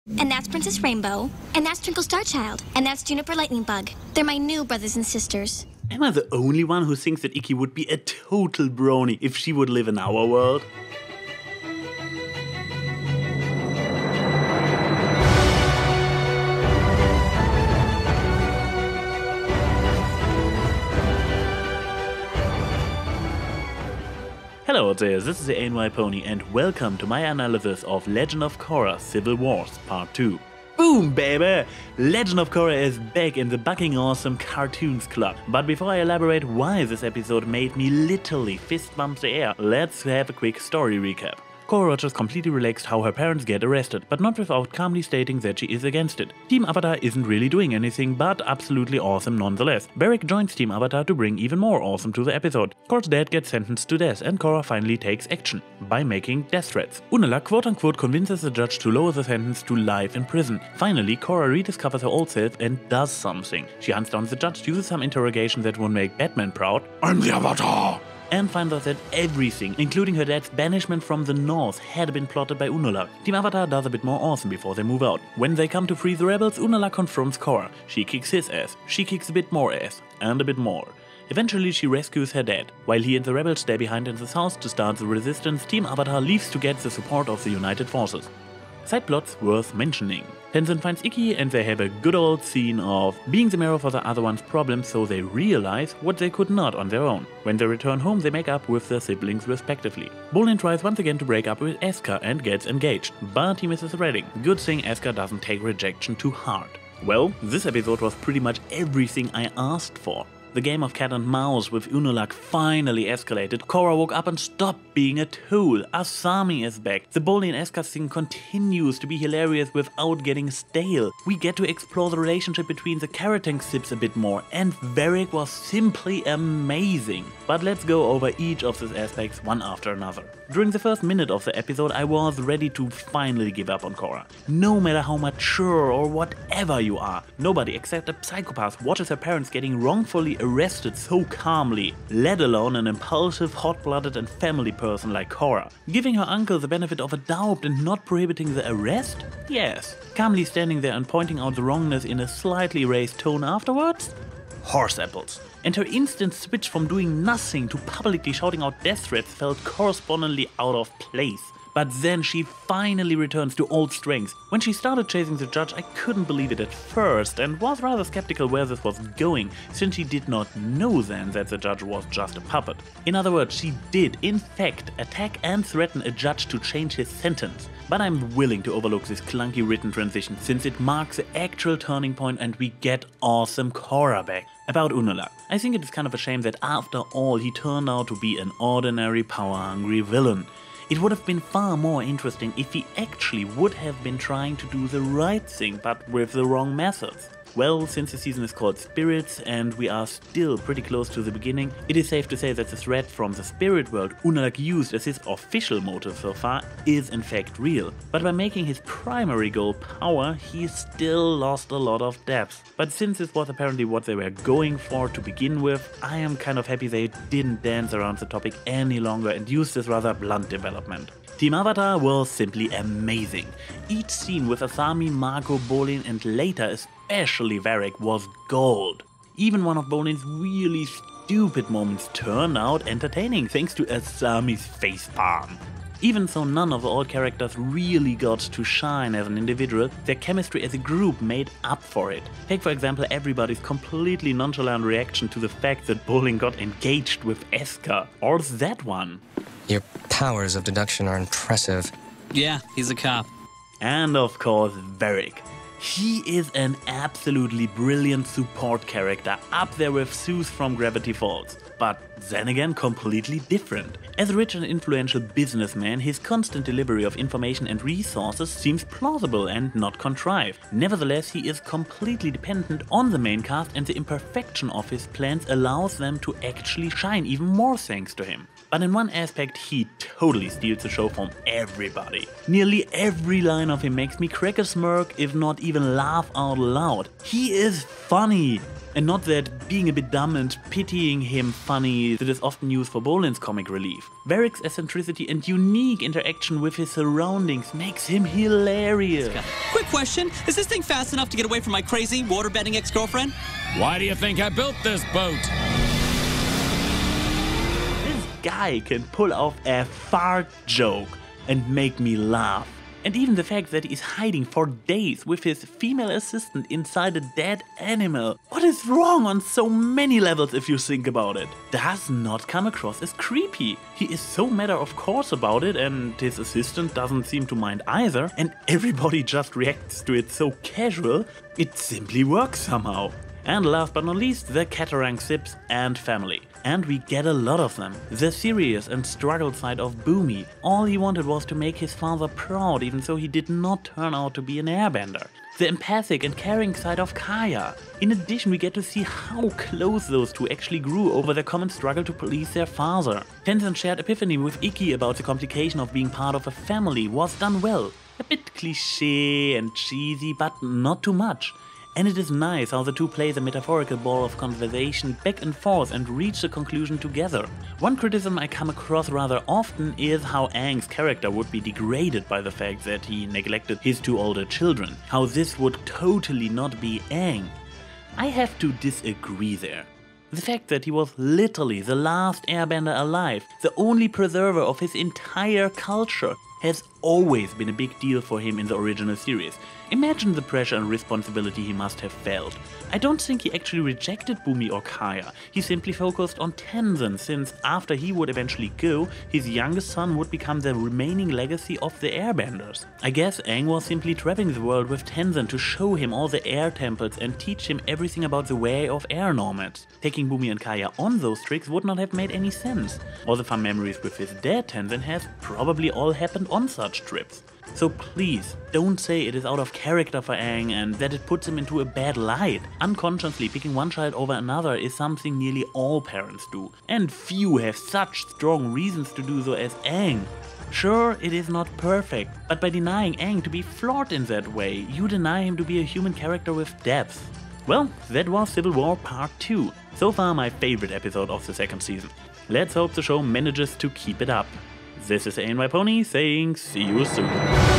And that's Princess Rainbow. And that's Twinkle Starchild. And that's Juniper Lightning Bug. They're my new brothers and sisters. Am I the only one who thinks that Ikki would be a total brony if she would live in our world? Hello out there, this is TheAnYPony and welcome to my analysis of Legend of Korra Civil Wars Part 2. Boom baby! Legend of Korra is back in the bucking awesome cartoons club. But before I elaborate why this episode made me literally fist bump the air, let's have a quick story recap. Korra just completely relaxed how her parents get arrested, but not without calmly stating that she is against it. Team Avatar isn't really doing anything, but absolutely awesome nonetheless. Barrick joins Team Avatar to bring even more awesome to the episode. Korra's dad gets sentenced to death, and Korra finally takes action by making death threats. Unalaq quote-unquote convinces the judge to lower the sentence to life in prison. Finally, Korra rediscovers her old self and does something. She hunts down the judge, uses some interrogation that would make Batman proud. I'm the Avatar! And finds out that everything, including her dad's banishment from the North, had been plotted by Unalaq. Team Avatar does a bit more awesome before they move out. When they come to free the rebels, Unalaq confronts Korra. She kicks his ass, she kicks a bit more ass, and a bit more. Eventually she rescues her dad. While he and the rebels stay behind in the south to start the resistance, Team Avatar leaves to get the support of the United Forces. Side plots worth mentioning. Tenzin finds Ikki and they have a good old scene of being the mirror for the other one's problems so they realize what they could not on their own. When they return home they make up with their siblings respectively. Bolin tries once again to break up with Asuka and gets engaged, but he misses the wedding. Good thing Asuka doesn't take rejection too hard. Well, this episode was pretty much everything I asked for. The game of cat and mouse with Unalaq finally escalated. Korra woke up and stopped being a tool. Asami is back. The Bolin and Asuka thing continues to be hilarious without getting stale. We get to explore the relationship between the Karatang sips a bit more, and Varrick was simply amazing. But let's go over each of these aspects one after another. During the first minute of the episode I was ready to finally give up on Korra. No matter how mature or whatever you are, nobody except a psychopath watches her parents getting wrongfully arrested so calmly, let alone an impulsive, hot-blooded and family person like Korra. Giving her uncle the benefit of a doubt and not prohibiting the arrest? Yes. Calmly standing there and pointing out the wrongness in a slightly raised tone afterwards? Horse apples. And her instant switch from doing nothing to publicly shouting out death threats felt correspondingly out of place. But then she finally returns to old strengths. When she started chasing the judge I couldn't believe it at first and was rather skeptical where this was going, since she did not know then that the judge was just a puppet. In other words, she did in fact attack and threaten a judge to change his sentence. But I'm willing to overlook this clunky written transition since it marks the actual turning point and we get awesome Korra back. About Unalaq, I think it is kind of a shame that after all he turned out to be an ordinary power-hungry villain. It would have been far more interesting if he actually would have been trying to do the right thing but with the wrong methods. Well, since the season is called Spirits and we are still pretty close to the beginning, it is safe to say that the threat from the spirit world Unalaq used as his official motive so far is in fact real. But by making his primary goal power, he still lost a lot of depth. But since this was apparently what they were going for to begin with, I am kind of happy they didn't dance around the topic any longer and used this rather blunt development. Team Avatar was simply amazing. Each scene with Asami, Mako, Bolin and later especially Varrick was gold. Even one of Bolin's really stupid moments turned out entertaining thanks to Asami's facepalm. Even though none of the old characters really got to shine as an individual, their chemistry as a group made up for it. Take for example everybody's completely nonchalant reaction to the fact that Bolin got engaged with Asuka, or that one. Your powers of deduction are impressive. Yeah, he's a cop. And of course Varrick. He is an absolutely brilliant support character, up there with Zeus from Gravity Falls. But then again completely different. As a rich and influential businessman, his constant delivery of information and resources seems plausible and not contrived. Nevertheless, he is completely dependent on the main cast and the imperfection of his plans allows them to actually shine even more thanks to him. But in one aspect he totally steals the show from everybody. Nearly every line of him makes me crack a smirk, if not even laugh out loud. He is funny. And not that being a bit dumb and pitying him funny that is often used for Bolin's comic relief. Varric's eccentricity and unique interaction with his surroundings makes him hilarious. Quick question, is this thing fast enough to get away from my crazy waterbending ex-girlfriend? Why do you think I built this boat? This guy can pull off a fart joke and make me laugh. And even the fact that he's hiding for days with his female assistant inside a dead animal. What is wrong on so many levels if you think about it? Does not come across as creepy. He is so matter of course about it, and his assistant doesn't seem to mind either, and everybody just reacts to it so casual, it simply works somehow. And last but not least, the Catarang Sips and family. And we get a lot of them. The serious and struggled side of Boomy. All he wanted was to make his father proud, even though he did not turn out to be an airbender. The empathic and caring side of Kaya. In addition, we get to see how close those two actually grew over their common struggle to please their father. Tenzin's shared epiphany with Ikki about the complication of being part of a family was done well. A bit cliché and cheesy, but not too much. And it is nice how the two play the metaphorical ball of conversation back and forth and reach the conclusion together. One criticism I come across rather often is how Aang's character would be degraded by the fact that he neglected his two older children. How this would totally not be Aang. I have to disagree there. The fact that he was literally the last airbender alive, the only preserver of his entire culture, has always been a big deal for him in the original series. Imagine the pressure and responsibility he must have felt. I don't think he actually rejected Boomy or Kaya, he simply focused on Tenzin, since after he would eventually go, his youngest son would become the remaining legacy of the airbenders. I guess Aang was simply traveling the world with Tenzin to show him all the air temples and teach him everything about the way of air nomads. Taking Boomy and Kaya on those tricks would not have made any sense. All the fun memories with his dad Tenzin have probably all happened on such trips. So please, don't say it is out of character for Aang and that it puts him into a bad light. Unconsciously picking one child over another is something nearly all parents do, and few have such strong reasons to do so as Aang. Sure, it is not perfect, but by denying Aang to be flawed in that way, you deny him to be a human character with depth. Well, that was Civil War Part 2. So far my favorite episode of the second season. Let's hope the show manages to keep it up. This is TheAnYPony saying see you soon.